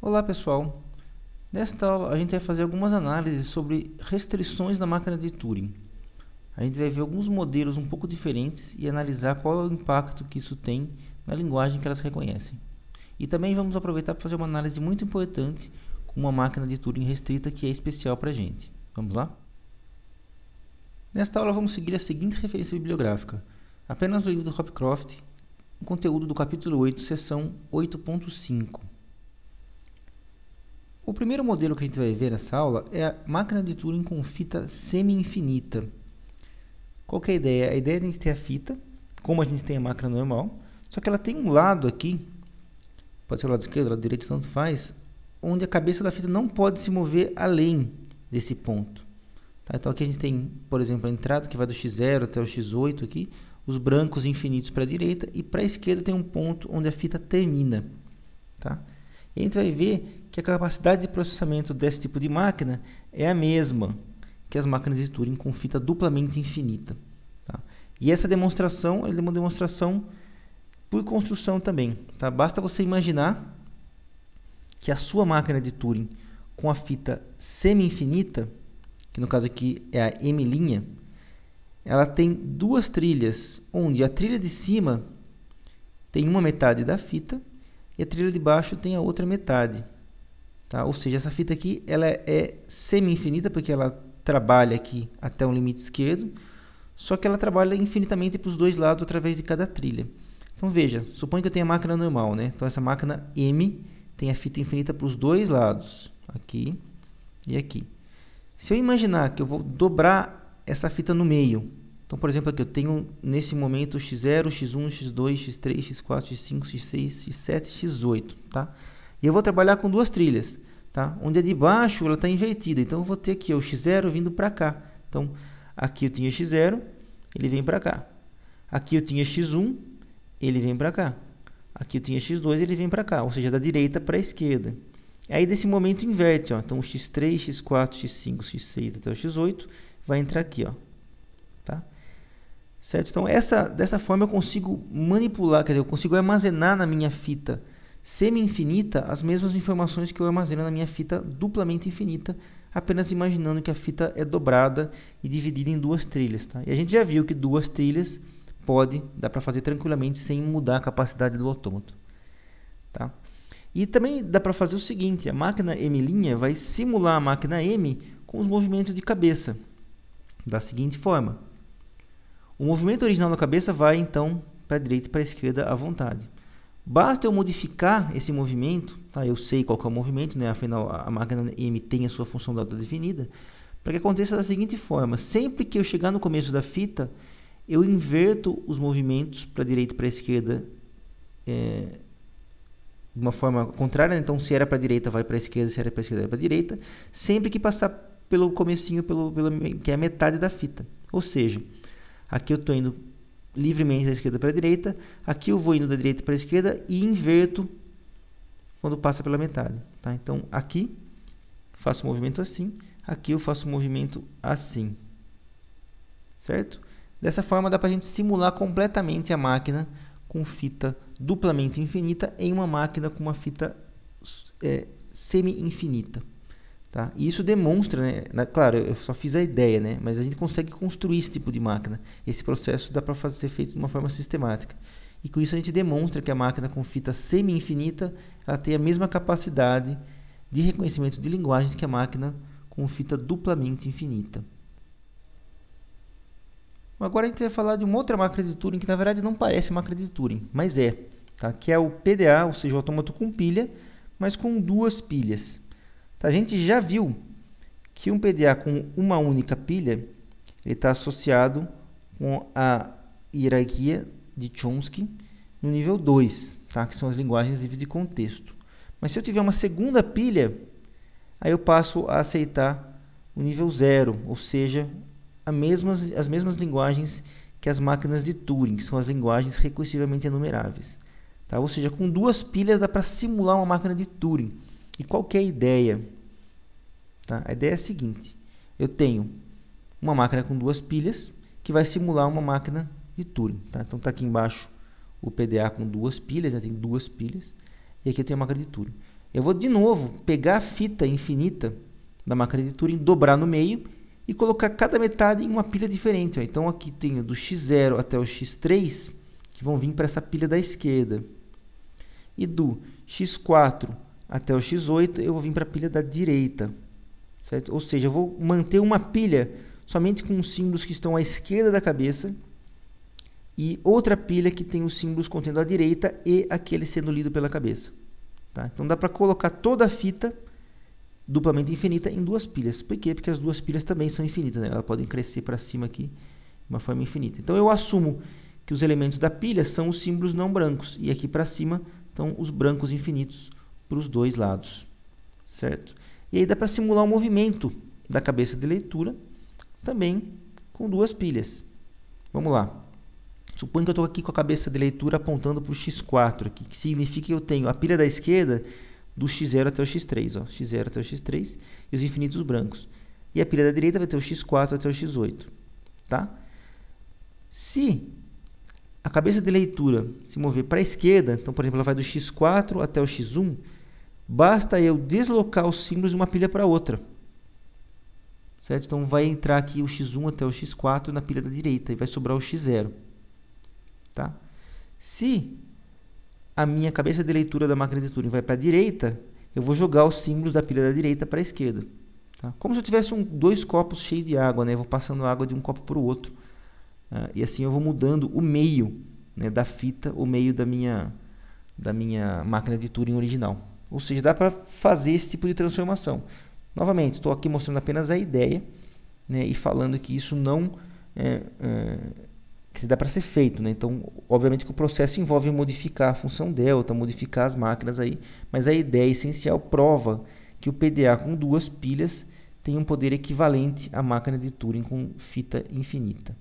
Olá pessoal, nesta aula a gente vai fazer algumas análises sobre restrições da máquina de Turing. A gente vai ver alguns modelos um pouco diferentes e analisar qual é o impacto que isso tem na linguagem que elas reconhecem. E também vamos aproveitar para fazer uma análise muito importante com uma máquina de Turing restrita que é especial para a gente. Vamos lá? Nesta aula vamos seguir a seguinte referência bibliográfica, apenas o livro do Hopcroft, o conteúdo do capítulo 8, seção 8.5. O primeiro modelo que a gente vai ver nessa aula é a máquina de Turing com fita semi-infinita. Qual que é a ideia? A ideia é a gente ter a fita, como a gente tem a máquina normal, só que ela tem um lado aqui, pode ser o lado esquerdo, o lado direito, tanto faz, onde a cabeça da fita não pode se mover além desse ponto. Tá? Então aqui a gente tem, por exemplo, a entrada que vai do x0 até o x8 aqui, os brancos infinitos para a direita e para a esquerda tem um ponto onde a fita termina. Tá? E a gente vai ver que a capacidade de processamento desse tipo de máquina é a mesma que as máquinas de Turing com fita duplamente infinita. Tá? E essa demonstração é uma demonstração por construção também. Tá? Basta você imaginar que a sua máquina de Turing com a fita semi-infinita, que no caso aqui é a M', ela tem duas trilhas, onde a trilha de cima tem uma metade da fita e a trilha de baixo tem a outra metade. Tá? Ou seja, essa fita aqui ela é semi-infinita, porque ela trabalha aqui até um limite esquerdo, só que ela trabalha infinitamente para os dois lados através de cada trilha. Então veja, suponha que eu tenha a máquina normal, né? Então essa máquina M tem a fita infinita para os dois lados, aqui e aqui. Se eu imaginar que eu vou dobrar essa fita no meio, então por exemplo aqui eu tenho nesse momento x0, x1, x2, x3, x4, x5, x6, x7, x8, tá? E eu vou trabalhar com duas trilhas, tá? Onde a de baixo ela está invertida, então eu vou ter aqui o x0 vindo para cá. Então aqui eu tinha x0, ele vem para cá. Aqui eu tinha x1, ele vem para cá. Aqui eu tinha x2, ele vem para cá, ou seja, da direita para a esquerda. Aí desse momento inverte, ó. Então o x3, x4, x5, x6 até o x8 vai entrar aqui, ó. Tá? Certo? Então dessa forma eu consigo manipular, quer dizer, eu consigo armazenar na minha fita semi-infinita as mesmas informações que eu armazeno na minha fita duplamente infinita, apenas imaginando que a fita é dobrada e dividida em duas trilhas. Tá? E a gente já viu que duas trilhas dá para fazer tranquilamente sem mudar a capacidade do autômato. Tá? E também dá para fazer o seguinte, a máquina M' vai simular a máquina M com os movimentos de cabeça, da seguinte forma. O movimento original da cabeça vai então para a direita e para a esquerda à vontade. Basta eu modificar esse movimento, tá? Eu sei qual que é o movimento, né? Afinal a máquina M tem a sua função dada definida, para que aconteça da seguinte forma, sempre que eu chegar no começo da fita, eu inverto os movimentos para a direita e para a esquerda de uma forma contrária, então se era para a direita vai para a esquerda, se era para a esquerda vai para a direita, sempre que passar pelo comecinho, que é a metade da fita. Ou seja, aqui eu estou indo livremente da esquerda para a direita, aqui eu vou indo da direita para a esquerda e inverto quando passa pela metade. Tá? Então aqui faço um movimento assim, aqui eu faço um movimento assim. Certo? Dessa forma dá para a gente simular completamente a máquina com fita duplamente infinita em uma máquina com uma fita semi-infinita. Tá? E isso demonstra, né? Claro, eu só fiz a ideia, né? Mas a gente consegue construir esse tipo de máquina. Esse processo dá para ser feito de uma forma sistemática. E com isso a gente demonstra que a máquina com fita semi-infinita ela tem a mesma capacidade de reconhecimento de linguagens que a máquina com fita duplamente infinita. Agora a gente vai falar de uma outra máquina de Turing que na verdade não parece máquina de Turing, mas é, tá? Que é o PDA, ou seja, o autômato com pilha, mas com duas pilhas. Tá? A gente já viu que um PDA com uma única pilha ele está associado com a hierarquia de Chomsky no nível 2, tá? Que são as linguagens livres de contexto. Mas se eu tiver uma segunda pilha, aí eu passo a aceitar o nível 0, ou seja, as mesmas linguagens que as máquinas de Turing, que são as linguagens recursivamente enumeráveis. Tá? Ou seja, com duas pilhas dá para simular uma máquina de Turing. E qual que é a ideia? Tá? A ideia é a seguinte, eu tenho uma máquina com duas pilhas que vai simular uma máquina de Turing. Tá? Então está aqui embaixo o PDA com duas pilhas, né? Tem duas pilhas, e aqui eu tenho a máquina de Turing. eu vou de novo pegar a fita infinita da máquina de Turing, dobrar no meio e colocar cada metade em uma pilha diferente. Ó. Então aqui tenho do x0 até o x3, que vão vir para essa pilha da esquerda. E do x4 até o x8, eu vou vir para a pilha da direita. Certo? Ou seja, eu vou manter uma pilha somente com os símbolos que estão à esquerda da cabeça e outra pilha que tem os símbolos contendo a direita e aquele sendo lido pela cabeça. Tá? Então dá para colocar toda a fita duplamente infinita em duas pilhas. Por quê? Porque as duas pilhas também são infinitas, né? Elas podem crescer para cima aqui de uma forma infinita. Então eu assumo que os elementos da pilha são os símbolos não brancos e aqui para cima estão os brancos infinitos para os dois lados. Certo? E aí dá para simular o movimento da cabeça de leitura também com duas pilhas. Vamos lá. Suponho que eu estou aqui com a cabeça de leitura apontando para o x4, aqui, que significa que eu tenho a pilha da esquerda do x0 até o x3. Ó, x0 até o x3 e os infinitos brancos. E a pilha da direita vai ter o x4 até o x8. Tá? Se a cabeça de leitura se mover para a esquerda, então, por exemplo, ela vai do x4 até o x1, basta eu deslocar os símbolos de uma pilha para outra. Certo? Então, vai entrar aqui o x1 até o x4 na pilha da direita e vai sobrar o x0. Tá? Se a minha cabeça de leitura da máquina de Turing vai para a direita, eu vou jogar os símbolos da pilha da direita para a esquerda. Tá? Como se eu tivesse dois copos cheios de água, né? Eu vou passando água de um copo para o outro. E assim eu vou mudando o meio, né, da fita, o meio da minha máquina de Turing original. Ou seja, dá para fazer esse tipo de transformação. Novamente, estou aqui mostrando apenas a ideia, né, e falando que isso não que dá para ser feito, né? Então, obviamente que o processo envolve modificar a função delta, modificar as máquinas aí, mas a ideia essencial prova que o PDA com duas pilhas tem um poder equivalente à máquina de Turing com fita infinita.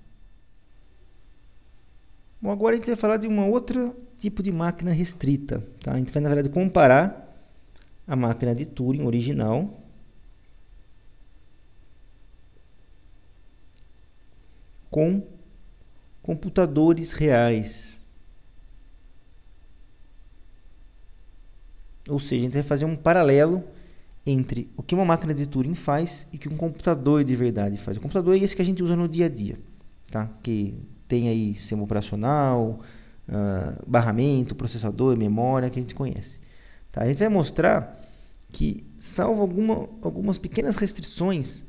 Bom, agora a gente vai falar de um outro tipo de máquina restrita. Tá? A gente vai, na verdade, comparar a máquina de Turing original com computadores reais. Ou seja, a gente vai fazer um paralelo entre o que uma máquina de Turing faz e o que um computador de verdade faz. O computador é esse que a gente usa no dia a dia, tá? Que tem aí sistema operacional, barramento, processador, memória, que a gente conhece. Tá? A gente vai mostrar que, salvo algumas pequenas restrições,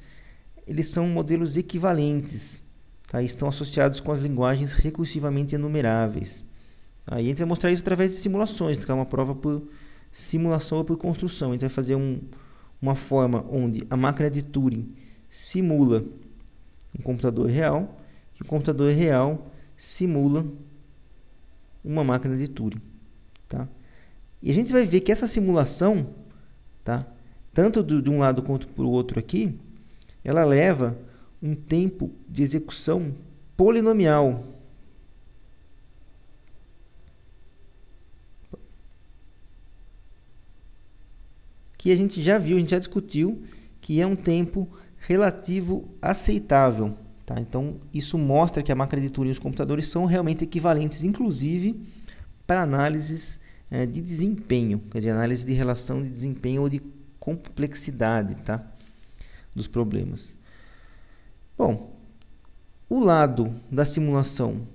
eles são modelos equivalentes. Tá? E estão associados com as linguagens recursivamente enumeráveis. Tá? E a gente vai mostrar isso através de simulações, que é uma prova por simulação ou por construção. A gente vai fazer uma forma onde a máquina de Turing simula um computador real e o computador real simula uma máquina de Turing. Tá? E a gente vai ver que essa simulação, tá? Tanto de um lado quanto para o outro aqui, ela leva um tempo de execução polinomial. Que a gente já viu, a gente já discutiu, que é um tempo relativo aceitável. Tá? Então, isso mostra que a máquina de Turing e os computadores são realmente equivalentes, inclusive para análises de desempenho, quer dizer, análise de relação de desempenho ou de complexidade, tá? Dos problemas. Bom, o lado da simulação,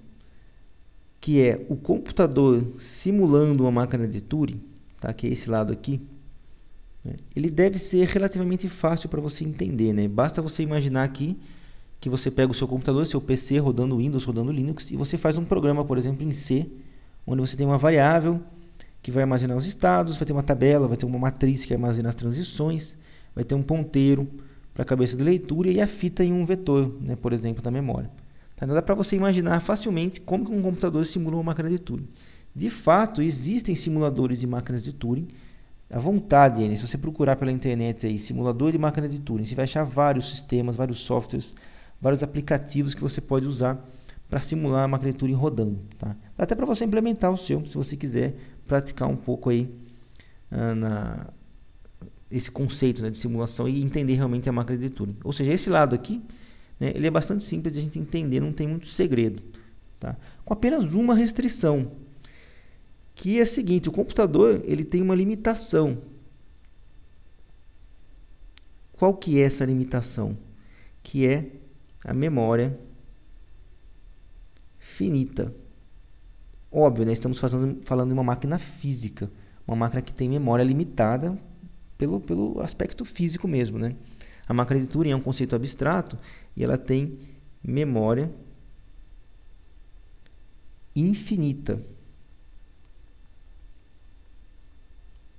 que é o computador simulando uma máquina de Turing, tá? Que é esse lado aqui, né? Ele deve ser relativamente fácil para você entender, né? Basta você imaginar aqui que você pega o seu computador, seu PC rodando Windows, rodando Linux, e você faz um programa, por exemplo, em C, onde você tem uma variável que vai armazenar os estados, vai ter uma tabela, vai ter uma matriz que armazena as transições, vai ter um ponteiro para a cabeça de leitura e a fita em um vetor, né, por exemplo, da memória. Tá? Então dá para você imaginar facilmente como que um computador simula uma máquina de Turing. De fato, existem simuladores de máquinas de Turing à vontade. Se você procurar pela internet aí, simulador de máquina de Turing, você vai achar vários sistemas, vários softwares, vários aplicativos que você pode usar para simular a máquina de Turing rodando. Tá? Dá até para você implementar o seu, se você quiser praticar um pouco aí esse conceito, né, de simulação e entender realmente a máquina de Turing. Ou seja, esse lado aqui, né, ele é bastante simples de a gente entender, não tem muito segredo. Tá? Com apenas uma restrição, que é a seguinte: o computador ele tem uma limitação. qual que é essa limitação? Que é a memória finita. Óbvio, né? Estamos falando de uma máquina física, uma máquina que tem memória limitada pelo aspecto físico mesmo, né? A máquina de Turing é um conceito abstrato e ela tem memória infinita.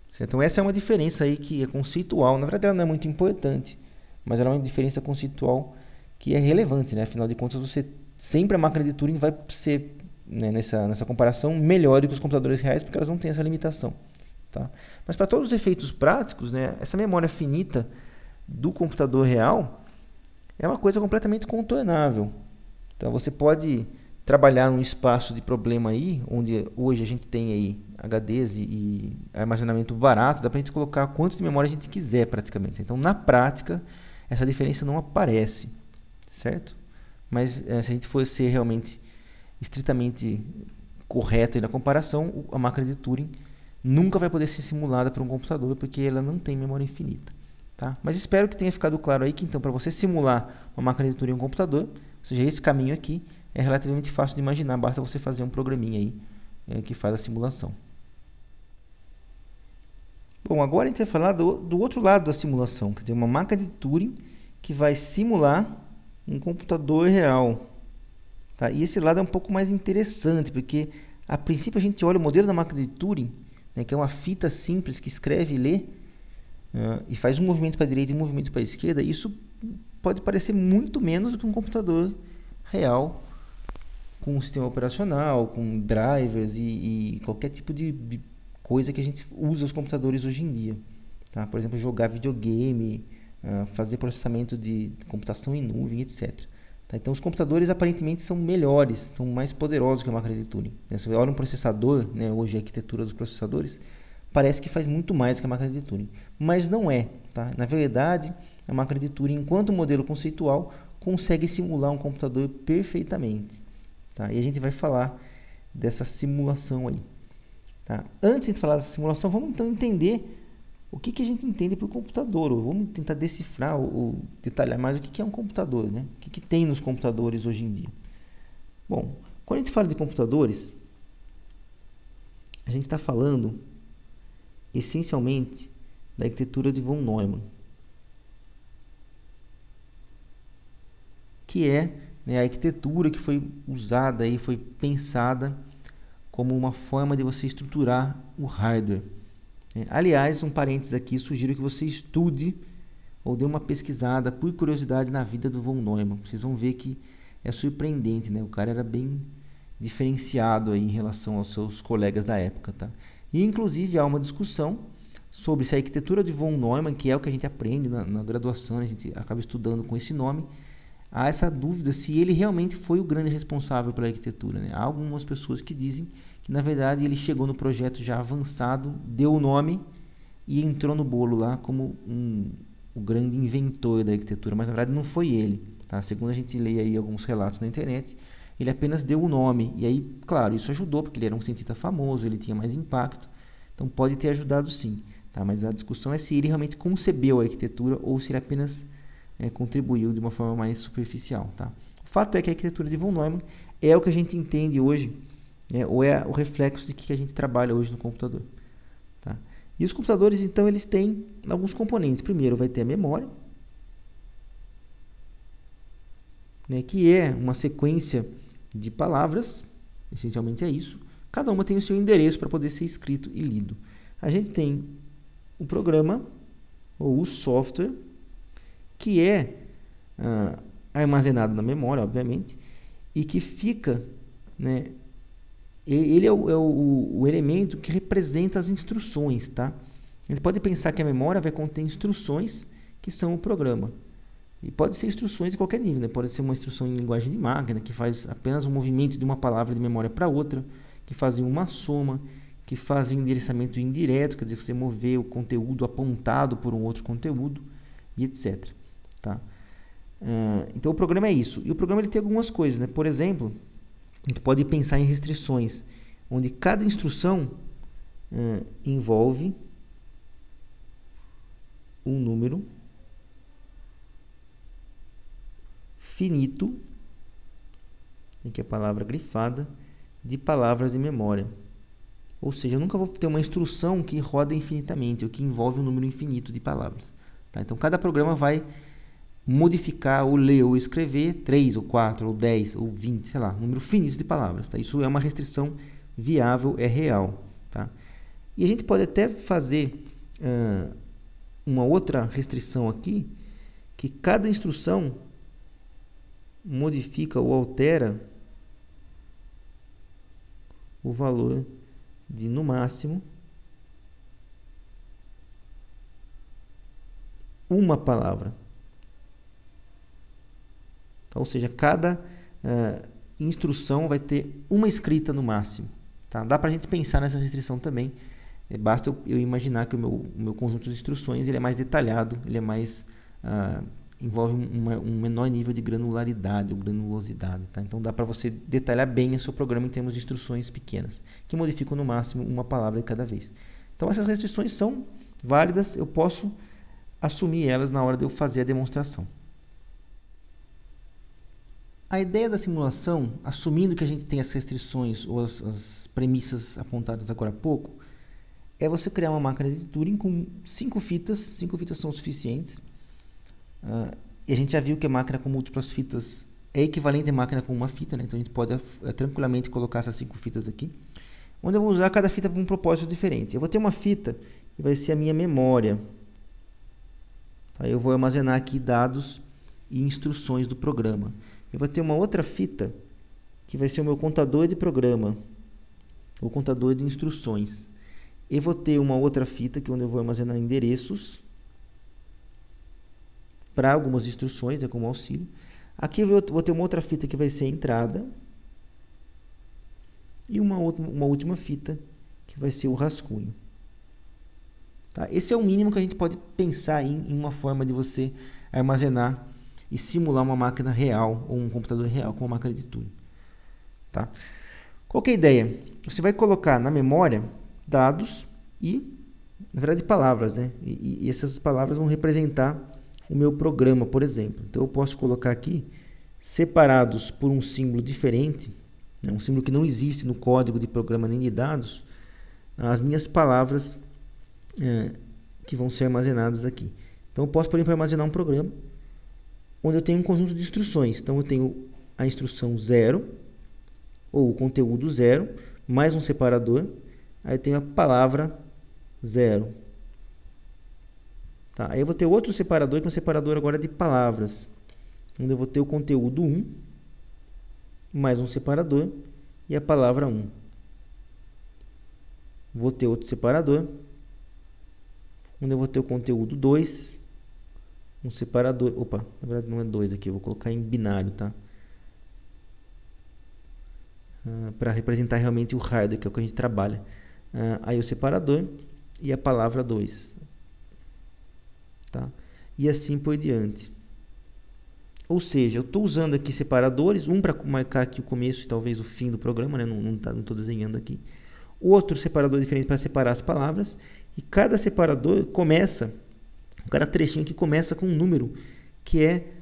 Certo? Então essa é uma diferença aí que é conceitual. Na verdade ela não é muito importante, mas ela é uma diferença conceitual que é relevante, né? Afinal de contas, sempre a máquina de Turing vai ser, né, nessa comparação, melhor do que os computadores reais, porque elas não têm essa limitação. Tá? Mas para todos os efeitos práticos, né, essa memória finita do computador real é uma coisa completamente contornável. Então você pode trabalhar num espaço de problema aí, onde hoje a gente tem aí HDs e armazenamento barato, dá para a gente colocar quanto de memória a gente quiser praticamente. Então na prática essa diferença não aparece, certo? Mas se a gente for ser realmente estritamente correto aí na comparação, a máquina de Turing nunca vai poder ser simulada por um computador, porque ela não tem memória infinita. Tá? Mas espero que tenha ficado claro aí que, então, para você simular uma máquina de Turing em um computador, ou seja, esse caminho aqui é relativamente fácil de imaginar, basta você fazer um programinha aí que faz a simulação. Bom, agora a gente vai falar do outro lado da simulação, quer dizer, uma máquina de Turing que vai simular um computador real. Tá? E esse lado é um pouco mais interessante, porque a princípio a gente olha o modelo da máquina de Turing, né, que é uma fita simples que escreve e lê, e faz um movimento para a direita e um movimento para a esquerda. Isso pode parecer muito menos do que um computador real, com um sistema operacional, com drivers e qualquer tipo de coisa que a gente usa os computadores hoje em dia. Tá? Por exemplo, jogar videogame, fazer processamento de computação em nuvem, etc. Tá? Então, os computadores aparentemente são melhores, são mais poderosos que a máquina de Turing. Você olha um processador, né, hoje a arquitetura dos processadores, parece que faz muito mais que a máquina de Turing. Mas não é. Tá? Na verdade, a máquina de Turing, enquanto modelo conceitual, consegue simular um computador perfeitamente. Tá? E a gente vai falar dessa simulação aí. Tá? Antes de falar dessa simulação, vamos então entender o que a gente entende por computador. Vamos tentar decifrar ou detalhar mais o que é um computador, né? O que tem nos computadores hoje em dia. Bom, quando a gente fala de computadores, a gente está falando essencialmente da arquitetura de von Neumann, que é, né, a arquitetura que foi usada e foi pensada como uma forma de você estruturar o hardware. Aliás, um parênteses aqui, sugiro que você estude ou dê uma pesquisada por curiosidade na vida do von Neumann. Vocês vão ver que é surpreendente, né? O cara era bem diferenciado aí em relação aos seus colegas da época, tá? E inclusive há uma discussão sobre se a arquitetura de von Neumann, que é o que a gente aprende na graduação, a gente acaba estudando com esse nome, há essa dúvida se ele realmente foi o grande responsável pela arquitetura, né? Há algumas pessoas que dizem que, na verdade, ele chegou no projeto já avançado, deu o nome e entrou no bolo lá como o grande inventor da arquitetura, mas na verdade não foi ele. Tá? Segundo a gente lê aí alguns relatos na internet, ele apenas deu o nome. E aí, claro, isso ajudou, porque ele era um cientista famoso, ele tinha mais impacto, então pode ter ajudado sim. Tá? Mas a discussão é se ele realmente concebeu a arquitetura ou se ele apenas contribuiu de uma forma mais superficial. Tá? O fato é que a arquitetura de von Neumann é o que a gente entende hoje, ou é o reflexo de que a gente trabalha hoje no computador. Tá? E os computadores, então, eles têm alguns componentes. Primeiro vai ter a memória, né, que é uma sequência de palavras, essencialmente é isso. Cada uma tem o seu endereço para poder ser escrito e lido. A gente tem o programa, ou o software, que é armazenado na memória, obviamente, e que fica, né, ele é o elemento que representa as instruções, tá? A gente pode pensar que a memória vai conter instruções que são o programa. E pode ser instruções de qualquer nível, né? Pode ser uma instrução em linguagem de máquina, que faz apenas um movimento de uma palavra de memória para outra, que fazem uma soma, que fazem um endereçamento indireto, quer dizer, você mover o conteúdo apontado por um outro conteúdo, e etc. Tá? Então o programa é isso. E o programa ele tem algumas coisas, né? Por exemplo, a gente pode pensar em restrições, onde cada instrução envolve um número finito, aqui é a palavra grifada, de palavras de memória. Ou seja, eu nunca vou ter uma instrução que roda infinitamente, ou que envolve um número infinito de palavras. Tá? Então, cada programa vai modificar, ou ler, ou escrever 3, ou 4, ou 10, ou 20, sei lá, um número finito de palavras. Tá? Isso é uma restrição viável, é real. Tá? E a gente pode até fazer uma outra restrição aqui, que cada instrução modifica ou altera o valor de, no máximo, uma palavra. Então, ou seja, cada instrução vai ter uma escrita no máximo. Tá? Dá para a gente pensar nessa restrição também. Basta eu imaginar que o meu conjunto de instruções ele é mais detalhado, ele é mais, envolve um menor nível de granularidade ou granulosidade. Tá? Então, dá para você detalhar bem o seu programa em termos de instruções pequenas, que modificam no máximo uma palavra de cada vez. Então, essas restrições são válidas, eu posso assumir elas na hora de eu fazer a demonstração. A ideia da simulação, assumindo que a gente tem as restrições ou as premissas apontadas agora há pouco, é você criar uma máquina de Turing com 5 fitas. 5 fitas são suficientes. E a gente já viu que a máquina com múltiplas fitas é equivalente à máquina com uma fita, né? Então a gente pode tranquilamente colocar essas 5 fitas aqui, onde eu vou usar cada fita para um propósito diferente. Eu vou ter uma fita que vai ser a minha memória. Tá? Eu vou armazenar aqui dados e instruções do programa. Eu vou ter uma outra fita que vai ser o meu contador de programa, o contador de instruções. Eu vou ter uma outra fita que é onde eu vou armazenar endereços para algumas instruções, né, como auxílio. Aqui eu vou ter uma outra fita que vai ser a entrada e uma última fita que vai ser o rascunho. Tá? Esse é o mínimo que a gente pode pensar em uma forma de você armazenar e simular uma máquina real ou um computador real com uma máquina de Turing. Tá? Qual que é a ideia? Você vai colocar na memória dados e, na verdade, palavras, né? E essas palavras vão representar o meu programa, por exemplo. Então, eu posso colocar aqui, separados por um símbolo diferente, né? Um símbolo que não existe no código de programa nem de dados, as minhas palavras que vão ser armazenadas aqui. Então, eu posso, por exemplo, armazenar um programa onde eu tenho um conjunto de instruções. Então, eu tenho a instrução 0, ou o conteúdo 0, mais um separador. Aí eu tenho a palavra 0. Tá? Aí eu vou ter outro separador, que é um separador agora de palavras, onde eu vou ter o conteúdo 1, mais um separador, e a palavra 1. Vou ter outro separador, onde eu vou ter o conteúdo 2, um separador, opa, na verdade não é 2 aqui, eu vou colocar em binário, tá? Para representar realmente o hardware, que é o que a gente trabalha. Aí o separador e a palavra 2. Tá? E assim por diante. Ou seja, eu estou usando aqui separadores, um para marcar aqui o começo e talvez o fim do programa, né? Não estou desenhando aqui. Outro separador diferente para separar as palavras. E cada separador começa, cada trechinho aqui começa com um número, que é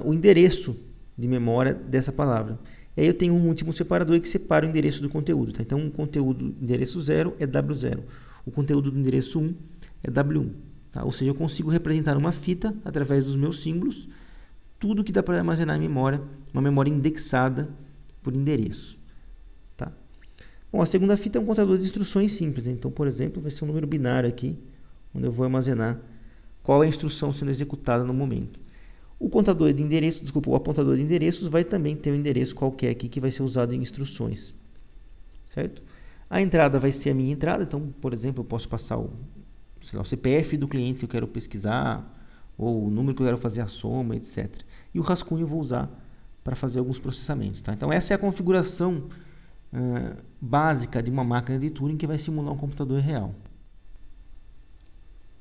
o endereço de memória dessa palavra. E aí eu tenho um último separador que separa o endereço do conteúdo. Tá? Então, o conteúdo do endereço 0 é W0. O conteúdo do endereço 1 é W1. Tá? Ou seja, eu consigo representar uma fita, através dos meus símbolos, tudo que dá para armazenar em memória, uma memória indexada por endereço. Tá? Bom, a segunda fita é um contador de instruções simples. Né? Então, por exemplo, vai ser um número binário aqui, onde eu vou armazenar qual é a instrução sendo executada no momento. O contador de endereços, o apontador de endereços vai também ter um endereço qualquer aqui que vai ser usado em instruções. Certo? A entrada vai ser a minha entrada. Então, por exemplo, eu posso passar o CPF do cliente que eu quero pesquisar, ou o número que eu quero fazer a soma, etc. E o rascunho eu vou usar para fazer alguns processamentos. Tá? Então, essa é a configuração básica de uma máquina de Turing que vai simular um computador real.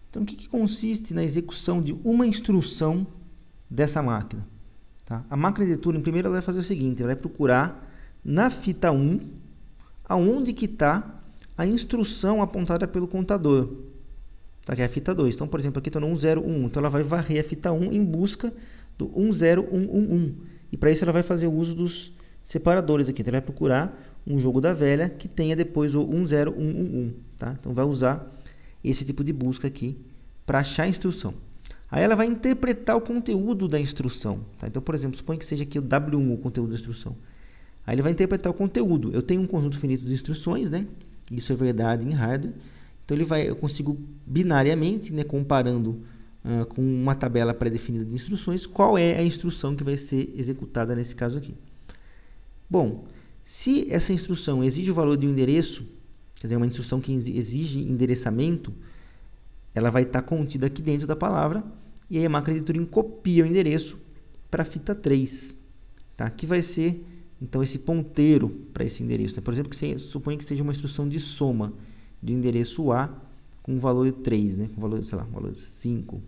Então, o que consiste na execução de uma instrução dessa máquina? Tá? A máquina de Turing, primeiro, ela vai fazer o seguinte: ela vai procurar na fita 1 aonde que está a instrução apontada pelo contador, tá? Que é a fita 2. Então, por exemplo, aqui está no 101. Então, ela vai varrer a fita 1 em busca do 10111. E para isso ela vai fazer o uso dos separadores aqui. Então, ela vai procurar um jogo da velha que tenha depois o 10111. Tá? Então, vai usar esse tipo de busca aqui para achar a instrução. Aí ela vai interpretar o conteúdo da instrução. Tá? Então, por exemplo, suponha que seja aqui o W1, o conteúdo da instrução. Aí ele vai interpretar o conteúdo. Eu tenho um conjunto finito de instruções, né? Isso é verdade em hardware. Então, eu consigo binariamente, né, comparando com uma tabela pré-definida de instruções, qual é a instrução que vai ser executada nesse caso aqui. Bom, se essa instrução exige o valor de um endereço, quer dizer, uma instrução que exige endereçamento, ela vai estar contida aqui dentro da palavra, e aí a máquina de Turing copia o endereço para a fita 3, tá? Que vai ser, então, esse ponteiro para esse endereço. Né? Por exemplo, suponha que seja uma instrução de soma de endereço A com o valor 3, né? Com valor, sei lá, valor 5.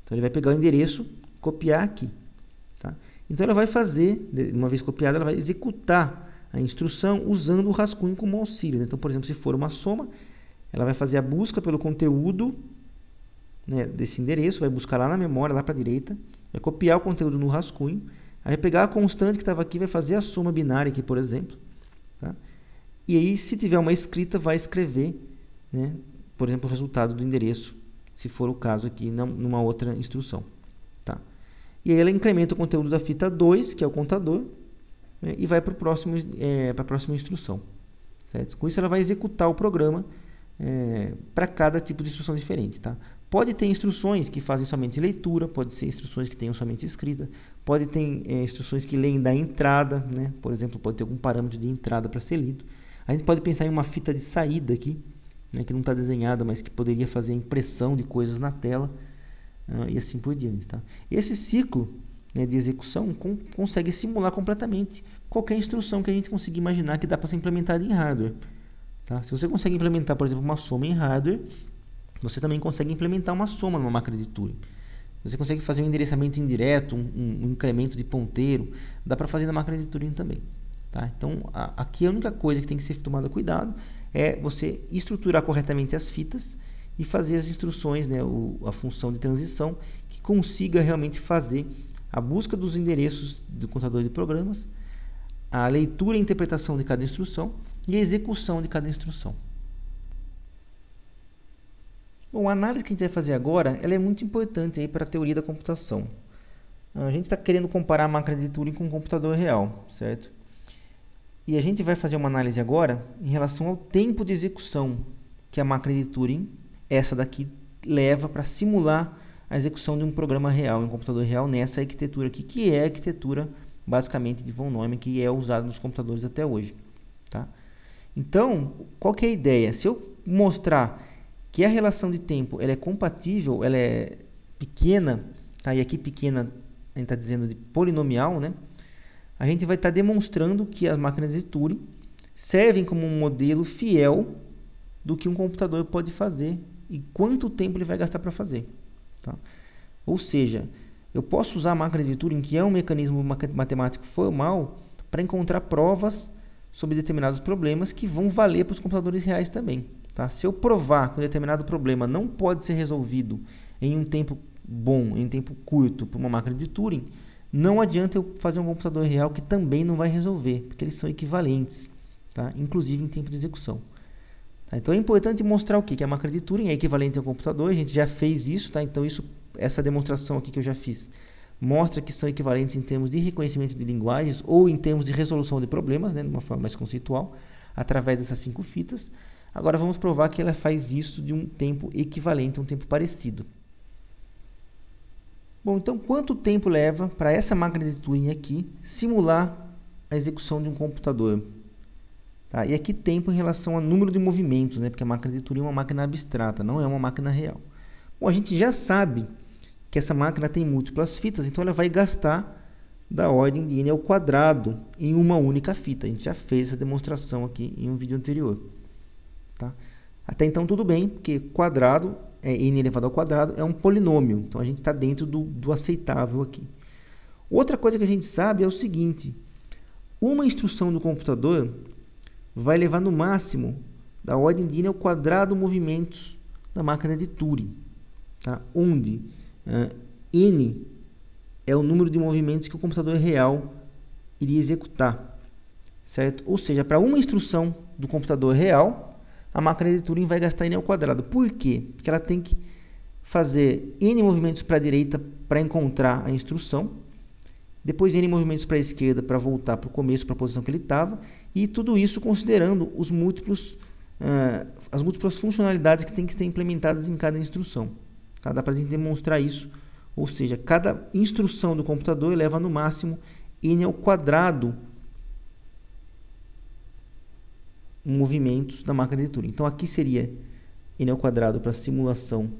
Então, ele vai pegar o endereço, copiar aqui. Tá? Então, ela vai fazer, uma vez copiada, ela vai executar a instrução usando o rascunho como auxílio. Né? Então, por exemplo, se for uma soma, ela vai fazer a busca pelo conteúdo, né, desse endereço, vai buscar lá na memória, lá para a direita, vai copiar o conteúdo no rascunho, aí vai pegar a constante que estava aqui, vai fazer a soma binária aqui, por exemplo. Tá? E aí, se tiver uma escrita, vai escrever, né, por exemplo, o resultado do endereço, se for o caso aqui, numa outra instrução. Tá? E aí ela incrementa o conteúdo da fita 2, que é o contador, né, e vai para a próxima instrução. Certo? Com isso, ela vai executar o programa para cada tipo de instrução diferente. Tá? Pode ter instruções que fazem somente leitura, pode ser instruções que tenham somente escrita, pode ter instruções que leem da entrada, né? Por exemplo, pode ter algum parâmetro de entrada para ser lido. A gente pode pensar em uma fita de saída aqui, né, que não está desenhada, mas que poderia fazer a impressão de coisas na tela, e assim por diante. Tá? Esse ciclo, né, de execução consegue simular completamente qualquer instrução que a gente conseguir imaginar que dá para ser implementada em hardware. Tá? Se você consegue implementar, por exemplo, uma soma em hardware, você também consegue implementar uma soma numa máquina de Turing. Você consegue fazer um endereçamento indireto, um incremento de ponteiro, dá para fazer na máquina de Turing também. Tá? Então, aqui a única coisa que tem que ser tomada cuidado é você estruturar corretamente as fitas e fazer as instruções, né, a função de transição, que consiga realmente fazer a busca dos endereços do contador de programas, a leitura e interpretação de cada instrução e a execução de cada instrução. Bom, a análise que a gente vai fazer agora, ela é muito importante para a teoria da computação. A gente está querendo comparar a máquina de Turing com um computador real, certo? E a gente vai fazer uma análise agora em relação ao tempo de execução que a máquina de Turing, essa daqui, leva para simular a execução de um programa real, em um computador real, nessa arquitetura aqui, que é a arquitetura, basicamente, de von Neumann, que é usada nos computadores até hoje. Tá? Então, qual que é a ideia? Se eu mostrar que a relação de tempo ela é compatível, ela é pequena, tá? E aqui pequena a gente está dizendo de polinomial, né? A gente vai estar demonstrando que as máquinas de Turing servem como um modelo fiel do que um computador pode fazer e quanto tempo ele vai gastar para fazer. Tá? Ou seja, eu posso usar a máquina de Turing, que é um mecanismo matemático formal, para encontrar provas sobre determinados problemas que vão valer para os computadores reais também. Tá? Se eu provar que um determinado problema não pode ser resolvido em um tempo bom, em um tempo curto, por uma máquina de Turing, não adianta eu fazer um computador real que também não vai resolver, porque eles são equivalentes, tá? Inclusive em tempo de execução. Tá? Então é importante mostrar o quê? Que a máquina de Turing é equivalente ao computador, a gente já fez isso, tá? Então essa demonstração aqui que eu já fiz mostra que são equivalentes em termos de reconhecimento de linguagens ou em termos de resolução de problemas, né? De uma forma mais conceitual, através dessas 5 fitas. Agora vamos provar que ela faz isso de um tempo equivalente, um tempo parecido. Bom, então quanto tempo leva para essa máquina de Turing aqui simular a execução de um computador? Tá? E aqui tempo em relação ao número de movimentos, né? Porque a máquina de Turing é uma máquina abstrata, não é uma máquina real. Bom, a gente já sabe que essa máquina tem múltiplas fitas, então ela vai gastar da ordem de n ao quadrado em uma única fita. A gente já fez essa demonstração aqui em um vídeo anterior. Tá? Até então tudo bem, porque quadrado, n elevado ao quadrado, é um polinômio. Então a gente está dentro do aceitável aqui. Outra coisa que a gente sabe é o seguinte: uma instrução do computador vai levar no máximo da ordem de n ao quadrado movimentos da máquina de Turing. Tá? Onde n é o número de movimentos que o computador real iria executar, certo? Ou seja, para uma instrução do computador real, a máquina de Turing vai gastar n ao quadrado. Por quê? Porque ela tem que fazer n movimentos para a direita para encontrar a instrução, depois n movimentos para a esquerda para voltar para o começo, para a posição que ele estava, e tudo isso considerando as múltiplas funcionalidades que tem que ser implementadas em cada instrução. Tá? Dá para a gente demonstrar isso, ou seja, cada instrução do computador eleva no máximo n ao quadrado movimentos da máquina de Turing. Então aqui seria n ao quadrado para simulação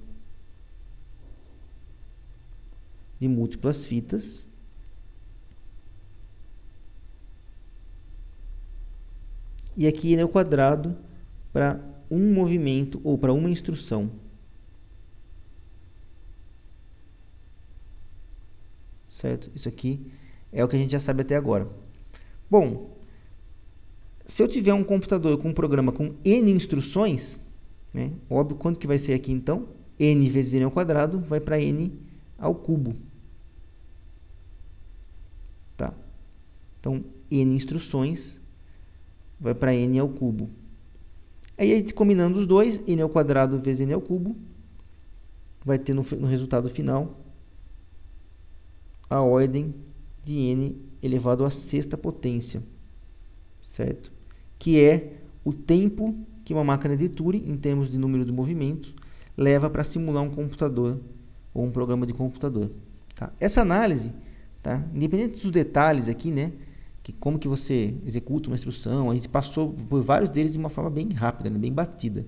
de múltiplas fitas. E aqui n ao quadrado para um movimento ou para uma instrução. Certo? Isso aqui é o que a gente já sabe até agora. Bom, se eu tiver um computador com um programa com n instruções, né, óbvio, quanto que vai ser aqui então? N vezes n ao quadrado vai para n ao cubo. Tá? Então, n instruções vai para n ao cubo. Aí, a gente combinando os dois, n ao quadrado vezes n ao cubo, vai ter no resultado final a ordem de n elevado à sexta potência, certo? Que é o tempo que uma máquina de Turing, em termos de número de movimentos, leva para simular um computador ou um programa de computador. Tá? Essa análise, tá? Independente dos detalhes aqui, né? Que como que você executa uma instrução, a gente passou por vários deles de uma forma bem rápida, né? Bem batida.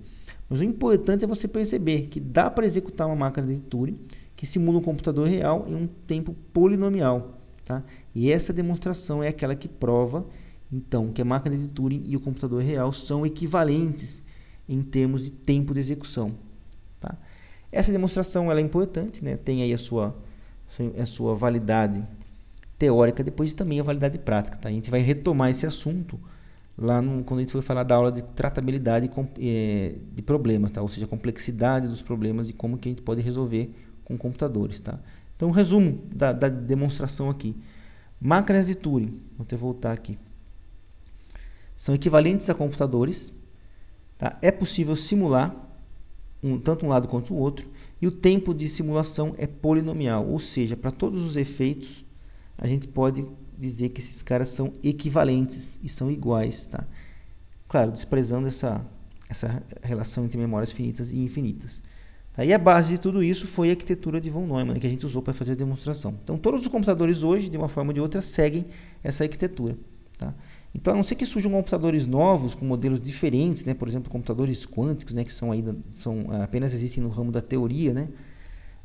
Mas o importante é você perceber que dá para executar uma máquina de Turing que simula um computador real em um tempo polinomial. Tá? E essa demonstração é aquela que prova, então, que a máquina de Turing e o computador real são equivalentes em termos de tempo de execução. Tá? Essa demonstração ela é importante, né? Tem aí a sua validade teórica, depois também a validade prática. Tá? A gente vai retomar esse assunto lá quando a gente for falar da aula de tratabilidade de problemas, tá? Ou seja, a complexidade dos problemas e como que a gente pode resolver com computadores. Tá? Então, um resumo da demonstração aqui. Máquinas de Turing, vou até voltar aqui, são equivalentes a computadores. Tá? É possível simular tanto um lado quanto o outro, e o tempo de simulação é polinomial, ou seja, para todos os efeitos, a gente pode dizer que esses caras são equivalentes e são iguais. Tá? Claro, desprezando essa relação entre memórias finitas e infinitas. Tá? E a base de tudo isso foi a arquitetura de von Neumann, que a gente usou para fazer a demonstração. Então, todos os computadores hoje, de uma forma ou de outra, seguem essa arquitetura. Tá? Então, a não ser que surjam computadores novos, com modelos diferentes, né? Por exemplo, computadores quânticos, né? Que apenas existem no ramo da teoria. Né?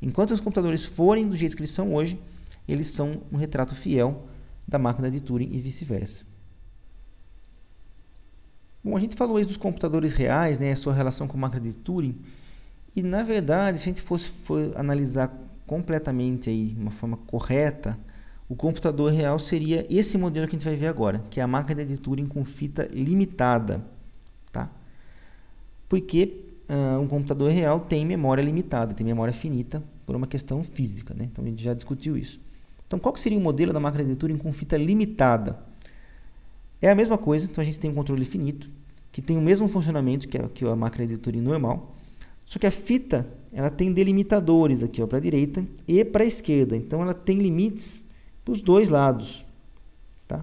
Enquanto os computadores forem do jeito que eles são hoje, eles são um retrato fiel da máquina de Turing e vice-versa. Bom, a gente falou aí dos computadores reais, né? A sua relação com a máquina de Turing. E, na verdade, se a gente for analisar completamente aí, de uma forma correta, o computador real seria esse modelo que a gente vai ver agora, que é a máquina de Turing com fita limitada. Tá? Porque um computador real tem memória limitada, tem memória finita, por uma questão física. Né? Então, a gente já discutiu isso. Então, qual que seria o modelo da máquina de Turing com fita limitada? É a mesma coisa, então a gente tem um controle finito, que tem o mesmo funcionamento que a máquina de Turing normal, só que a fita ela tem delimitadores aqui para a direita e para a esquerda, então ela tem limites para os dois lados. Tá?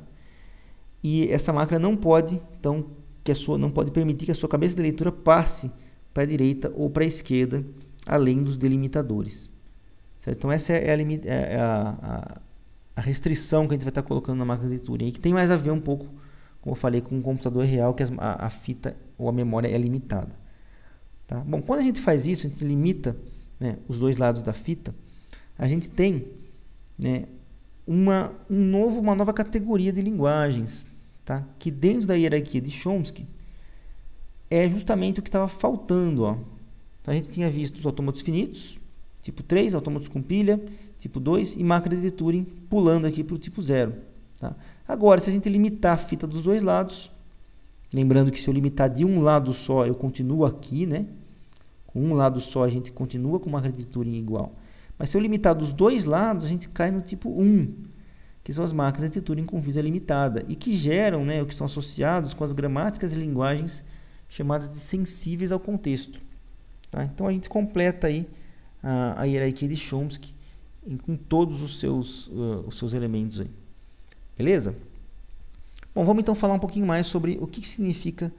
E essa máquina não pode, então, não pode permitir que a sua cabeça de leitura passe para a direita ou para a esquerda, além dos delimitadores. Certo? Então, essa é a restrição que a gente vai estar colocando na máquina de Turing, que tem mais a ver um pouco, como eu falei, com um computador real, que a fita ou a memória é limitada. Tá? Bom, quando a gente faz isso, a gente limita, né, os dois lados da fita, a gente tem, né, uma nova categoria de linguagens, tá? Que dentro da hierarquia de Chomsky é justamente o que estava faltando. Ó. Então, a gente tinha visto os autômatos finitos, tipo 3, autômatos com pilha, tipo 2, e máquinas de Turing pulando aqui para o tipo 0. Tá? Agora, se a gente limitar a fita dos dois lados, lembrando que se eu limitar de um lado só, eu continuo aqui, né? Com um lado só, a gente continua com máquina de Turing igual. Mas se eu limitar dos dois lados, a gente cai no tipo 1, que são as máquinas de Turing com vida limitada, e que geram, né, o que são associados com as gramáticas e linguagens chamadas de sensíveis ao contexto. Tá? Então a gente completa aí a hierarquia de Chomsky com todos os seus elementos aí. Beleza? Bom, vamos então falar um pouquinho mais sobre o que significa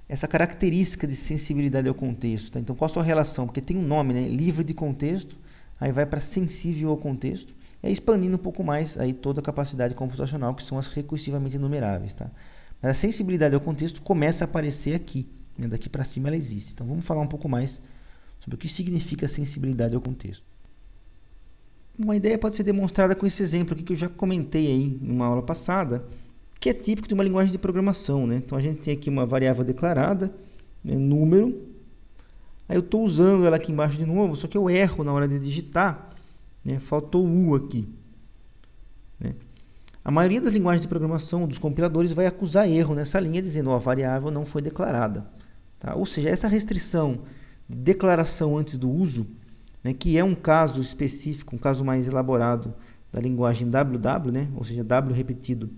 essa característica de sensibilidade ao contexto. Tá? Então, qual a sua relação? Porque tem um nome, né? Livre de contexto, aí vai para sensível ao contexto, e aí expandindo um pouco mais aí toda a capacidade computacional, que são as recursivamente enumeráveis. Tá? Mas a sensibilidade ao contexto começa a aparecer aqui, né? Daqui para cima ela existe. Então, vamos falar um pouco mais sobre o que significa sensibilidade ao contexto. Uma ideia pode ser demonstrada com esse exemplo aqui que eu já comentei aí em uma aula passada, que é típico de uma linguagem de programação, né? Então a gente tem aqui uma variável declarada, né, número, aí eu estou usando ela aqui embaixo de novo, só que eu erro na hora de digitar, né? Faltou o U aqui, né? A maioria das linguagens de programação, dos compiladores, vai acusar erro nessa linha, dizendo, ó, a variável não foi declarada. Tá? Ou seja, essa restrição de declaração antes do uso, né, que é um caso específico, um caso mais elaborado da linguagem WW, né, ou seja, W repetido,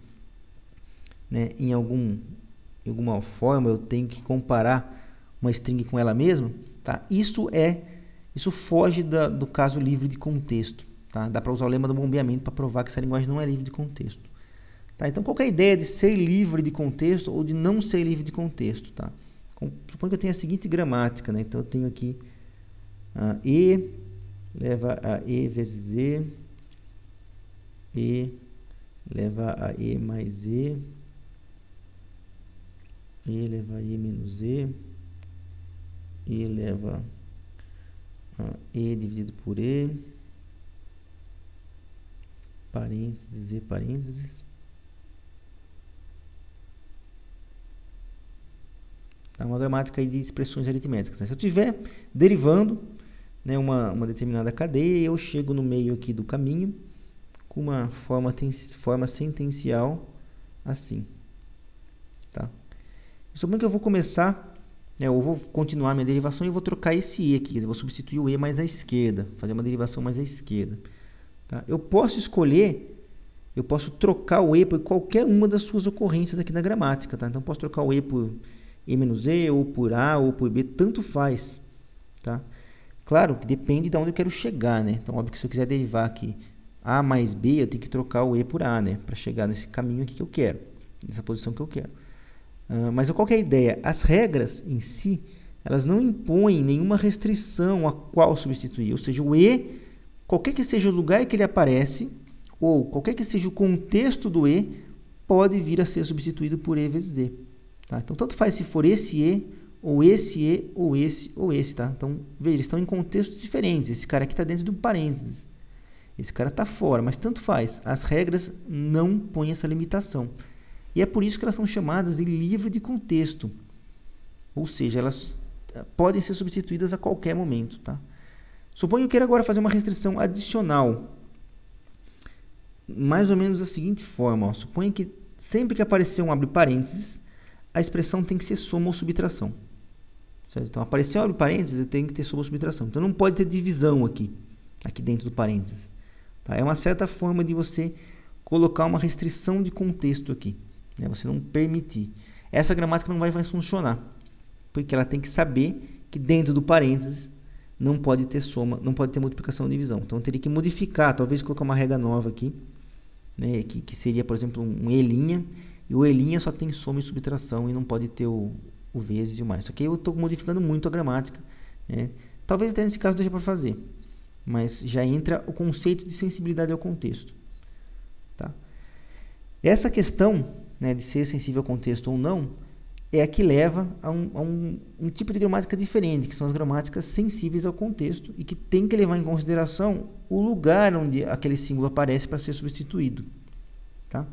né, em alguma forma eu tenho que comparar uma string com ela mesma, tá? Isso foge do caso livre de contexto. Tá? Dá para usar o lema do bombeamento para provar que essa linguagem não é livre de contexto. Tá? Então, qual que é a ideia de ser livre de contexto ou de não ser livre de contexto? Tá? Suponho que eu tenha a seguinte gramática, né? Então eu tenho aqui E leva a E vezes Z, E leva a E mais E, E leva a E menos E, E leva a E dividido por E, parênteses, E parênteses. Tá, uma gramática aí de expressões aritméticas. Né? Se eu estiver derivando, né, uma determinada cadeia, eu chego no meio aqui do caminho com uma forma sentencial assim. Tá? Suponho que eu vou começar, né, eu vou continuar minha derivação e vou trocar esse E aqui, quer dizer, vou substituir o E mais à esquerda, fazer uma derivação mais à esquerda. Tá? Eu posso escolher, eu posso trocar o E por qualquer uma das suas ocorrências aqui na gramática. Tá? Então, posso trocar o E por E menos E, ou por A, ou por B, tanto faz. Tá? Claro que depende de onde eu quero chegar. Né? Então, óbvio que se eu quiser derivar aqui A mais B, eu tenho que trocar o E por A, né? Para chegar nesse caminho aqui que eu quero, nessa posição que eu quero. Mas qual que é a ideia? As regras em si, elas não impõem nenhuma restrição a qual substituir. Ou seja, o E, qualquer que seja o lugar que ele aparece, ou qualquer que seja o contexto do E, pode vir a ser substituído por E vezes Z. Tá? Então, tanto faz se for esse E, ou esse E, ou esse, ou esse. Tá? Então, veja, eles estão em contextos diferentes. Esse cara aqui está dentro do parênteses. Esse cara está fora, mas tanto faz. As regras não põem essa limitação. E é por isso que elas são chamadas de livre de contexto. Ou seja, elas podem ser substituídas a qualquer momento. Tá? Suponho que eu queira agora fazer uma restrição adicional. Mais ou menos da seguinte forma. Ó. Suponho que sempre que aparecer um abre parênteses, a expressão tem que ser soma ou subtração. Certo? Então, apareceu um abre parênteses, eu tenho que ter soma ou subtração. Então, não pode ter divisão aqui dentro do parênteses. Tá? É uma certa forma de você colocar uma restrição de contexto aqui. Né? Você não permitir. Essa gramática não vai funcionar. Porque ela tem que saber que dentro do parênteses não pode ter soma, não pode ter multiplicação ou divisão. Então, eu teria que modificar, talvez colocar uma regra nova aqui, né? que seria, por exemplo, um E', e o E' só tem soma e subtração e não pode ter o vezes e o mais. Só que eu estou modificando muito a gramática. Né? Talvez até nesse caso deixe para fazer. Mas já entra o conceito de sensibilidade ao contexto. Tá? Essa questão, né, de ser sensível ao contexto ou não, é a que leva a um tipo de gramática diferente, que são as gramáticas sensíveis ao contexto e que tem que levar em consideração o lugar onde aquele símbolo aparece para ser substituído. Tá?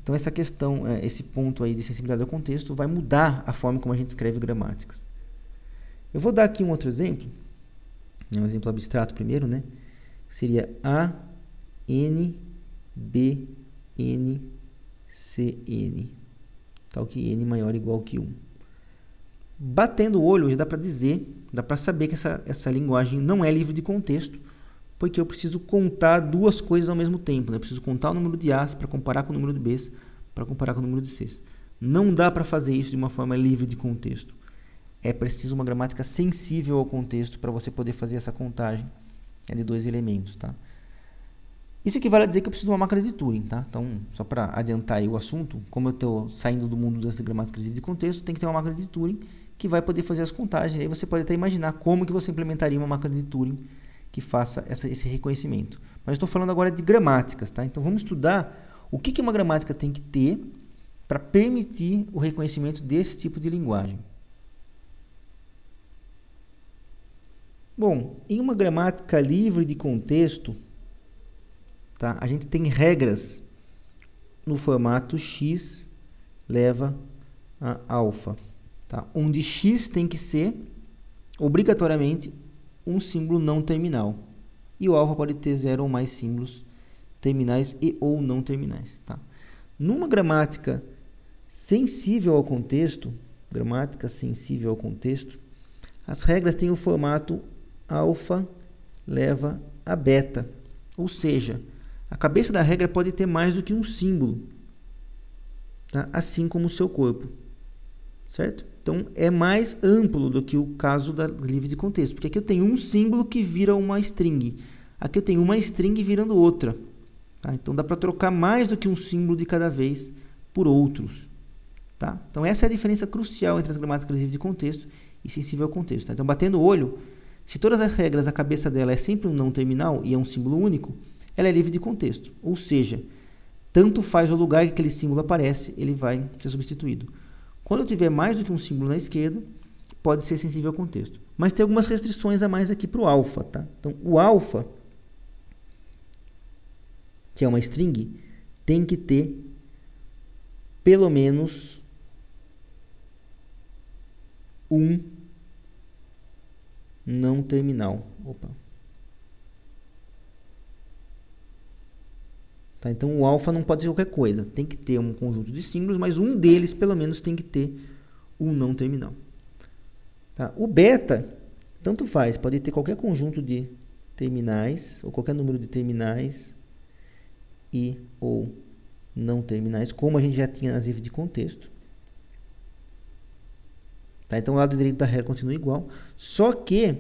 Então, essa questão, esse ponto aí de sensibilidade ao contexto vai mudar a forma como a gente escreve gramáticas. Eu vou dar aqui um outro exemplo, um exemplo abstrato primeiro, né? Seria A, N, B, N, C, N. Tal que N maior ou igual que 1. Batendo o olho, já dá para dizer, dá para saber que essa linguagem não é livre de contexto, porque eu preciso contar duas coisas ao mesmo tempo, né? Eu preciso contar o número de A's para comparar com o número de B's, para comparar com o número de C's. Não dá para fazer isso de uma forma livre de contexto. É preciso uma gramática sensível ao contexto para você poder fazer essa contagem de dois elementos, tá? Isso equivale a dizer que eu preciso de uma máquina de Turing, tá? Então, só para adiantar aí o assunto, como eu estou saindo do mundo dessa gramática livre de contexto, tem que ter uma máquina de Turing que vai poder fazer as contagens. Aí você pode até imaginar como que você implementaria uma máquina de Turing que faça esse reconhecimento. Mas estou falando agora de gramáticas, tá? Então, vamos estudar o que uma gramática tem que ter para permitir o reconhecimento desse tipo de linguagem. Bom, em uma gramática livre de contexto, tá, a gente tem regras no formato x leva a alfa, tá, onde x tem que ser obrigatoriamente um símbolo não terminal. E o alfa pode ter 0 ou mais símbolos terminais e ou não terminais. Tá? Numa gramática sensível ao contexto, as regras têm o formato alfa leva a beta. Ou seja, a cabeça da regra pode ter mais do que um símbolo, tá? Assim como o seu corpo. Certo? Então, é mais amplo do que o caso da livre de contexto. Porque aqui eu tenho um símbolo que vira uma string. Aqui eu tenho uma string virando outra. Tá? Então, dá para trocar mais do que um símbolo de cada vez por outros. Tá? Então, essa é a diferença crucial entre as gramáticas livres de contexto e sensível ao contexto. Tá? Então, batendo o olho, se todas as regras, a cabeça dela é sempre um não terminal e é um símbolo único, ela é livre de contexto. Ou seja, tanto faz o lugar que aquele símbolo aparece, ele vai ser substituído. Quando eu tiver mais do que um símbolo na esquerda, pode ser sensível ao contexto. Mas tem algumas restrições a mais aqui para o alfa. Tá? Então, o alfa, que é uma string, tem que ter pelo menos um não terminal. Tá? Então, o alfa não pode ser qualquer coisa. Tem que ter um conjunto de símbolos, mas um deles, pelo menos, tem que ter um não terminal. Tá? O beta, tanto faz. Pode ter qualquer conjunto de terminais, ou qualquer número de terminais e ou não terminais, como a gente já tinha nas livres de contexto. Tá? Então, o lado direito da regra continua igual. Só que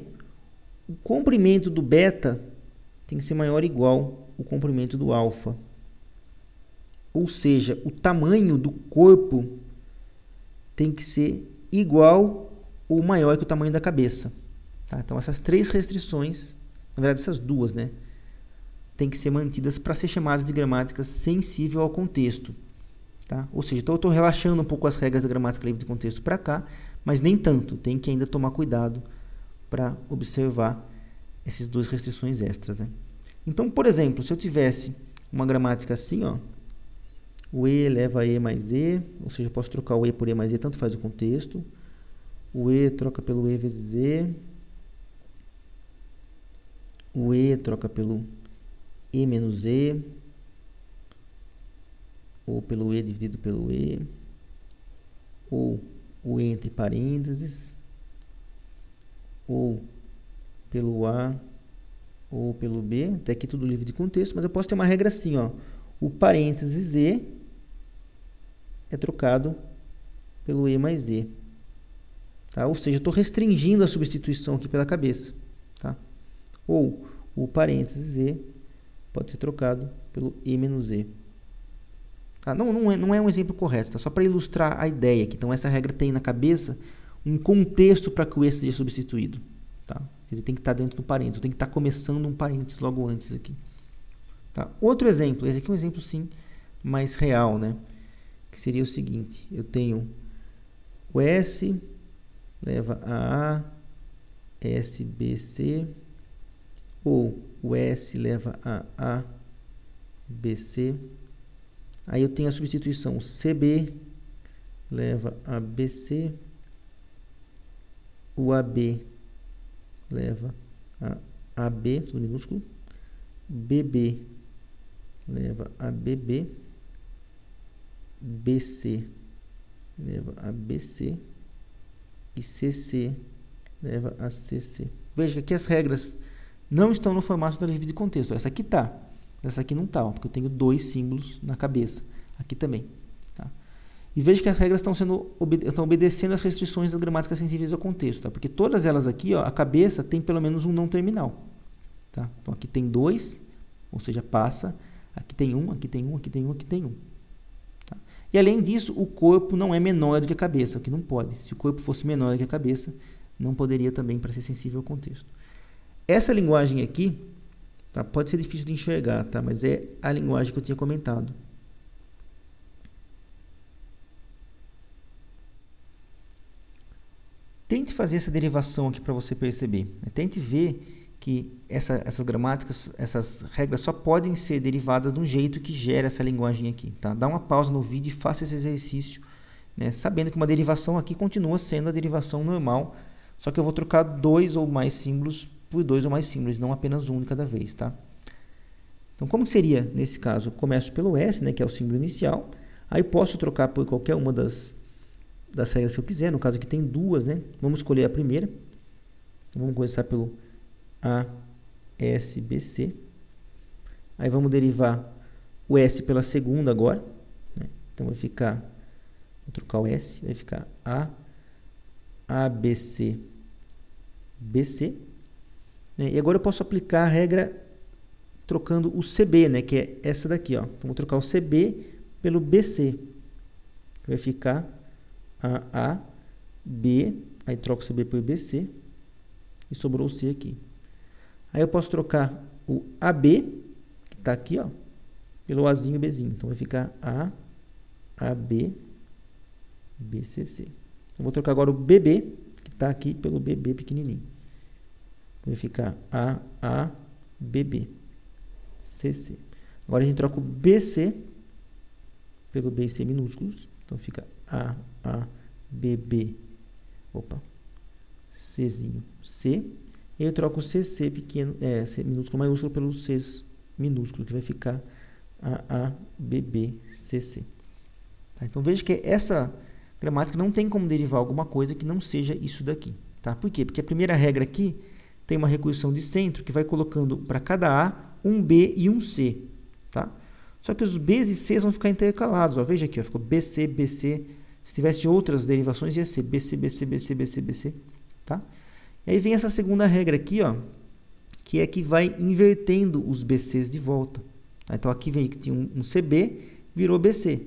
o comprimento do beta tem que ser maior ou igual ao comprimento do alfa. Ou seja, o tamanho do corpo tem que ser igual ou maior que o tamanho da cabeça. Tá? Então, essas três restrições, na verdade, essas duas, né, tem que ser mantidas para ser chamadas de gramática sensível ao contexto. Tá? Ou seja, então eu estou relaxando um pouco as regras da gramática livre de contexto para cá, mas nem tanto. Tem que ainda tomar cuidado para observar essas duas restrições extras. Né? Então, por exemplo, se eu tivesse uma gramática assim, ó, o E leva a E mais E, ou seja, eu posso trocar o E por E mais E, tanto faz o contexto. O E troca pelo E vezes E. O E troca pelo E menos E. Ou pelo E dividido pelo E. Ou o E entre parênteses. Ou pelo A. Ou pelo B. Até aqui tudo livre de contexto, mas eu posso ter uma regra assim, ó. O parênteses E é trocado pelo E mais E. Tá? Ou seja, eu estou restringindo a substituição aqui pela cabeça. Tá? Ou o parênteses E pode ser trocado pelo E menos E. Tá? Não é um exemplo correto, tá? Só para ilustrar a ideia aqui. Então, essa regra tem na cabeça um contexto para que o E seja substituído. Tá? Quer dizer, tem que estar dentro do parênteses, tem que estar começando um parênteses logo antes aqui. Tá? Outro exemplo, esse aqui é um exemplo sim mais real, né? Que seria o seguinte: eu tenho o S leva a A, S, B, C, ou o S leva a A, B, C. Aí eu tenho a substituição CB leva a BC, o AB leva a AB, tudo minúsculo, BB leva a BB, BC leva a BC e CC leva a CC. Veja que aqui as regras não estão no formato da livre de contexto. Essa aqui está, essa aqui não está, porque eu tenho 2 símbolos na cabeça. Aqui também. Tá? E veja que as regras estão obedecendo às restrições das gramáticas sensíveis ao contexto. Tá? Porque todas elas aqui, ó, a cabeça tem pelo menos um não terminal. Tá? Então aqui tem 2, ou seja, passa. Aqui tem 1, aqui tem 1, aqui tem 1, aqui tem 1. Tá? E além disso, o corpo não é menor do que a cabeça, o que não pode. Se o corpo fosse menor do que a cabeça, não poderia também para ser sensível ao contexto. Essa linguagem aqui, tá, pode ser difícil de enxergar, tá, mas é a linguagem que eu tinha comentado. Tente fazer essa derivação aqui para você perceber. Tente ver que essas gramáticas, essas regras só podem ser derivadas de um jeito que gera essa linguagem aqui. Tá? Dá uma pausa no vídeo e faça esse exercício, né, sabendo que uma derivação aqui continua sendo a derivação normal, só que eu vou trocar 2 ou mais símbolos por 2 ou mais símbolos, não apenas um de cada vez. Tá? Então, como seria nesse caso? Eu começo pelo S, né, que é o símbolo inicial, aí posso trocar por qualquer uma das regras que eu quiser. No caso aqui tem 2, né? Vamos escolher a primeira. Vamos começar pelo A, S, B, C. Aí vamos derivar o S pela segunda agora, né? Então vai ficar, vou trocar o S, vai ficar A, B, C, B, C. Né? E agora eu posso aplicar a regra trocando o CB, né? Que é essa daqui, ó. Então vou trocar o CB pelo BC. Vai ficar A, B, aí troco o CB por BC e sobrou o C aqui. Aí eu posso trocar o AB, que está aqui, ó, pelo Azinho e Bzinho. Então vai ficar AB, BCC. Eu vou trocar agora o BB, que está aqui, pelo BB pequenininho. Vai ficar BB, CC. Agora a gente troca o BC pelo B e C minúsculos. Então fica BB, Czinho, C. E eu troco o CC pequeno, C minúsculo maiúsculo pelo C minúsculo, que vai ficar BB, CC. Tá? Então veja que essa gramática não tem como derivar alguma coisa que não seja isso daqui. Tá? Por quê? Porque a primeira regra aqui tem uma recursão de centro que vai colocando para cada A um B e um C. Tá? Só que os Bs e Cs vão ficar intercalados. Ó. Veja aqui, ó, ficou BC, BC. Se tivesse outras derivações, ia ser BC, BC, BC, BC, BC. Tá? E aí vem essa segunda regra aqui, ó, que é que vai invertendo os BCs de volta. Tá? Então aqui vem que tinha um CB, virou BC.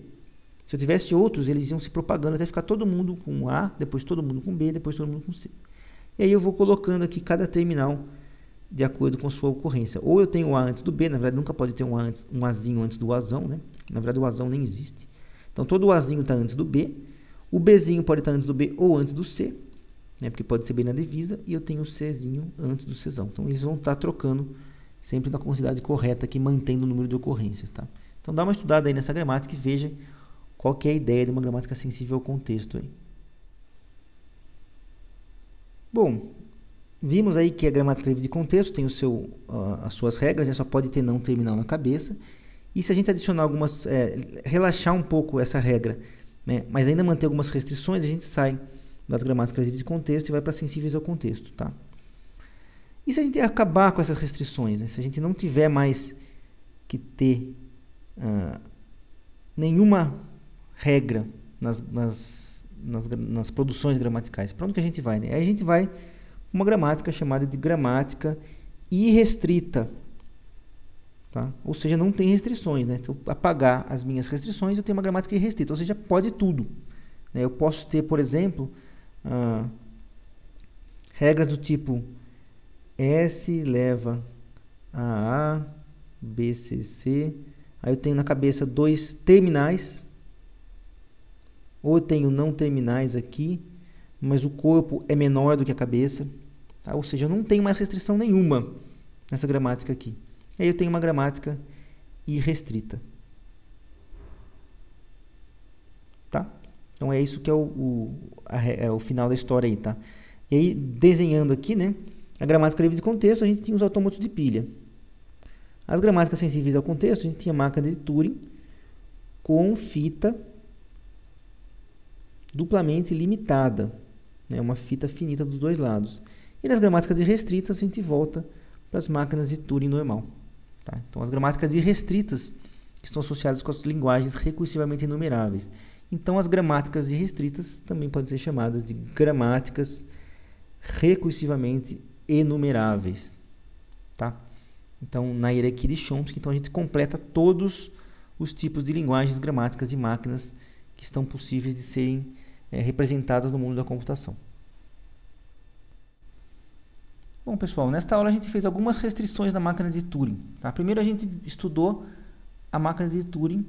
Se eu tivesse outros, eles iam se propagando até ficar todo mundo com A, depois todo mundo com B, depois todo mundo com C. E aí eu vou colocando aqui cada terminal de acordo com sua ocorrência. Ou eu tenho o A antes do B, na verdade nunca pode ter um Azinho antes do Azão, né? Na verdade o Azão nem existe. Então todo o Azinho está antes do B, o Bzinho pode estar antes do B ou antes do C, né? Porque pode ser bem na divisa, e eu tenho o Czinho antes do Czão. Então eles vão estar trocando sempre na quantidade correta aqui, mantendo o número de ocorrências. Tá? Então dá uma estudada aí nessa gramática e veja qual que é a ideia de uma gramática sensível ao contexto. Aí. Bom, vimos aí que a gramática livre de contexto tem as suas regras, né? Só pode ter não terminal na cabeça. E se a gente adicionar algumas, relaxar um pouco essa regra, né? Mas ainda manter algumas restrições, a gente sai das gramáticas livres de contexto e vai para sensíveis ao contexto. Tá? E se a gente acabar com essas restrições, né? Se a gente não tiver mais que ter nenhuma regra nas produções gramaticais, para onde que a gente vai? Né? Aí a gente vai uma gramática chamada de gramática irrestrita. Tá? Ou seja, não tem restrições. Né? Se eu apagar as minhas restrições, eu tenho uma gramática irrestrita, ou seja, pode tudo. Né? Eu posso ter, por exemplo, regras do tipo S leva a B, C, C. Aí eu tenho na cabeça 2 terminais, ou eu tenho não terminais aqui, mas o corpo é menor do que a cabeça. Tá? Ou seja, eu não tenho mais restrição nenhuma nessa gramática aqui. Aí eu tenho uma gramática irrestrita. Tá? Então é isso que é o final da história aí, tá? E aí, desenhando aqui, né, a gramática livre de contexto, a gente tinha os autômatos de pilha. As gramáticas sensíveis ao contexto, a gente tinha máquina de Turing com fita duplamente limitada, né, uma fita finita dos dois lados. E nas gramáticas irrestritas, a gente volta para as máquinas de Turing normal. Tá? Então, as gramáticas irrestritas estão associadas com as linguagens recursivamente enumeráveis. Então, as gramáticas irrestritas também podem ser chamadas de gramáticas recursivamente enumeráveis. Tá? Então, na hierarquia de Chomsky, então, a gente completa todos os tipos de linguagens, gramáticas e máquinas que estão possíveis de serem representadas no mundo da computação. Bom, pessoal, nesta aula a gente fez algumas restrições da máquina de Turing. Tá? Primeiro a gente estudou a máquina de Turing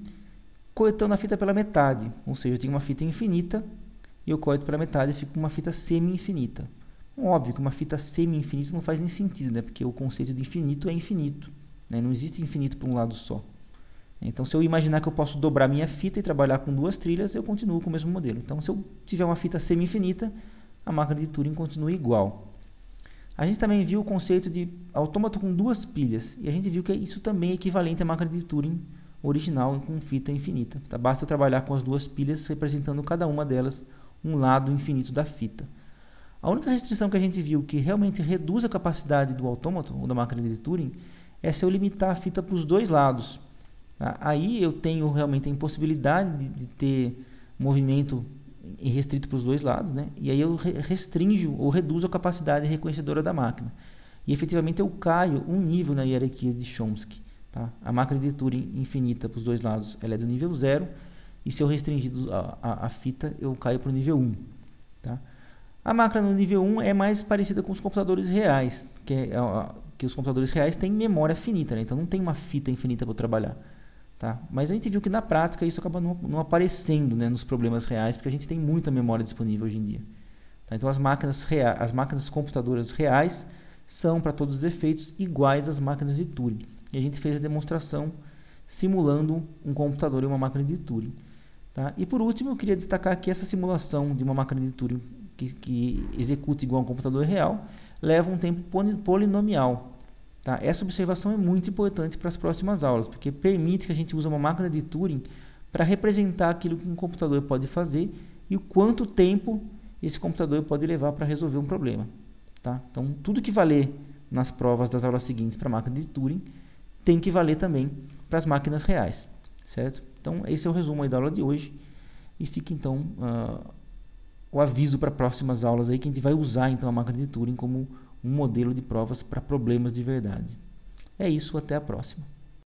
cortando a fita pela metade, ou seja, eu tenho uma fita infinita e eu corto pela metade e fico com uma fita semi-infinita. Óbvio que uma fita semi-infinita não faz nem sentido, né? Porque o conceito de infinito é infinito, né? Não existe infinito por um lado só. Então, se eu imaginar que eu posso dobrar minha fita e trabalhar com duas trilhas, eu continuo com o mesmo modelo. Então, se eu tiver uma fita semi-infinita, a máquina de Turing continua igual. A gente também viu o conceito de autômato com duas pilhas, e a gente viu que isso também é equivalente à máquina de Turing original com fita infinita. Tá? Basta eu trabalhar com as duas pilhas, representando cada uma delas um lado infinito da fita. A única restrição que a gente viu que realmente reduz a capacidade do autômato, ou da máquina de Turing, é se eu limitar a fita para os dois lados. Tá? Aí eu tenho realmente a impossibilidade de ter movimento restrito para os dois lados, né? E aí eu restringo ou reduzo a capacidade reconhecedora da máquina. E efetivamente eu caio um nível na hierarquia de Chomsky. Tá? A máquina de Turing infinita para os dois lados ela é do nível 0, e se eu restringir a fita, eu caio para o nível 1. Tá? A máquina no nível 1 é mais parecida com os computadores reais, que os computadores reais têm memória finita, né? Então não tem uma fita infinita para eu trabalhar. Tá? Mas a gente viu que na prática isso acaba não aparecendo, né, nos problemas reais, porque a gente tem muita memória disponível hoje em dia. Tá? Então as máquinas computadoras reais são, para todos os efeitos, iguais às máquinas de Turing. E a gente fez a demonstração simulando um computador e uma máquina de Turing. Tá? E por último, eu queria destacar que essa simulação de uma máquina de Turing que executa igual a um computador real leva um tempo polinomial. Tá? Essa observação é muito importante para as próximas aulas, porque permite que a gente use uma máquina de Turing para representar aquilo que um computador pode fazer e o quanto tempo esse computador pode levar para resolver um problema. Tá? Então, tudo que valer nas provas das aulas seguintes para a máquina de Turing tem que valer também para as máquinas reais. Certo? Então, esse é o resumo aí da aula de hoje. E fica, então, o aviso para próximas aulas aí que a gente vai usar, então, a máquina de Turing como um modelo de provas para problemas de verdade. É isso, até a próxima.